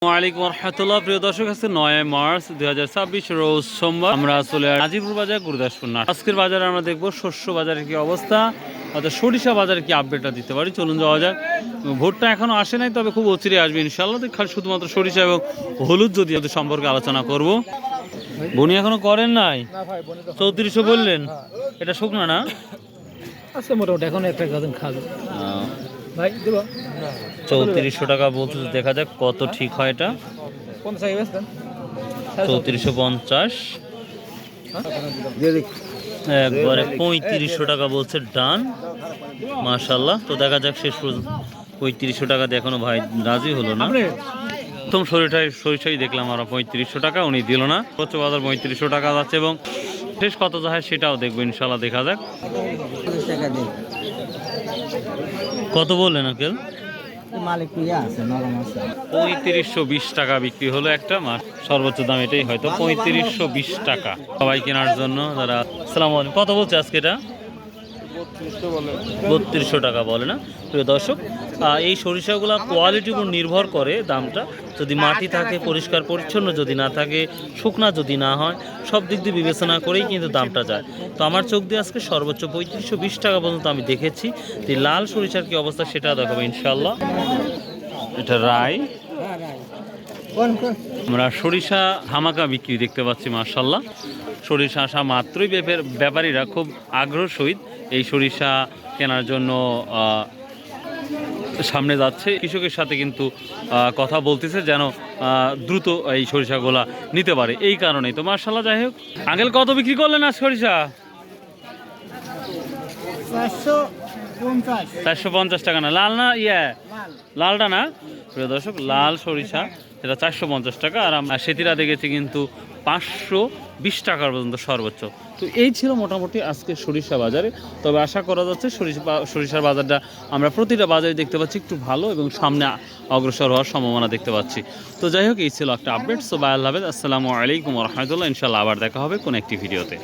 ওয়ালাইকুম রহমতুল্লাহ। প্রিয় দর্শক, আছে 9 মার্চ 2026 রোজ সোমবার। আমরা আসলে গাজীপুর বাজার গুরুদাসপুর না। আজকের বাজারে আমরা দেখবো শস্য বাজারের কি অবস্থা, অর্থাৎ সরিষা বাজারে কি আপডেটটা দিতে পারি। চলুন যাওয়া যাক। ভোটটা এখনো আসে নাই, তবে খুব অচিরে আসবে ইনশাল্লাহ। খালি শুধুমাত্র সরিষা এবং হলুদ যদি সম্পর্কে আলোচনা করব। বনি এখনো করেন নাই? 3400 বললেন, এটা শুকনা না? আচ্ছা, মোটামুটি এখন একটা গাজন খাবে ভাই, দেব 3400 টাকা বলতে, দেখা যাক কত ঠিক হয় এটা। 3450 একবারে 3500 টাকা বলছে ডান। মাশাল্লাহ। তো দেখা যাক শেষ পর্যন্ত 3500 টাকা দিয়ে এখনো ভাই রাজি হলো না। প্রথম সরিষাই দেখলাম আমরা 3500 টাকা, উনি দিল না। হচ্ছে বাজার 3500 টাকা যাচ্ছে এবং শেষ কত যায় সেটাও দেখবো ইনশাল্লাহ। দেখা যাক কত বললেন আঙ্কেল। 3520 টাকা বিক্রি হলো একটা মাছ। সর্বোচ্চ দাম এটাই, হয়তো 3520 টাকা সবাই কেনার জন্য যারা। আসসালামু আলাইকুম। কত বলছে আজকে এটা? 3200 টাকা বলে না। প্রিয় দর্শক, এই সরিষাগুলো কোয়ালিটির উপর নির্ভর করে দামটা। যদি মাটি থাকে পরিষ্কার পরিচ্ছন্ন, যদি না থাকে শুকনা, যদি না হয়, সব দিক দিয়ে বিবেচনা করেই কিন্তু দামটা যায়। তো আমার চোখ দিয়ে আজকে সর্বোচ্চ 3520 টাকা পর্যন্ত আমি দেখেছি। এই লাল সরিষার কি অবস্থা সেটা দেখাবো ইনশাল্লাহ। এটা রাই। আমরা সরিষা ধামাকা বিক্রি দেখতে পাচ্ছি মাশাল্লাহ। সরিষা আসা মাত্রই ব্যাপারীরা খুব আগ্রহ সহিত এই সরিষা কেনার জন্য সামনে যাচ্ছে। কৃষকের সাথে কিন্তু কথা বলতেছে যেন দ্রুত এই সরিষাগুলা নিতে পারে, এই কারণেই তো মাশাল্লাহ। যাই হোক, আঙ্কেল কত বিক্রি করলেন আজ সরিষা? 450 টাকা না? লাল না? লালটা না? প্রিয় দর্শক, লাল সরিষা সেটা 450 টাকা। আর আমরা সেতিরা দেখেছি কিন্তু 520 টাকার পর্যন্ত সর্বোচ্চ। তো এই ছিল মোটামুটি আজকে সরিষা বাজারে। তবে আশা করা যাচ্ছে সরিষার বাজারটা আমরা প্রতিটা বাজারে দেখতে পাচ্ছি একটু ভালো এবং সামনে অগ্রসর হওয়ার সম্ভাবনা দেখতে পাচ্ছি। তো যাই হোক, এই ছিল একটা আপডেট। সো বাই, আল্লাহ হাফেজ, আসসালামু আলাইকুম রহমতুল্লাহ। ইনশাল্লাহ আবার দেখা হবে কোন একটি ভিডিওতে।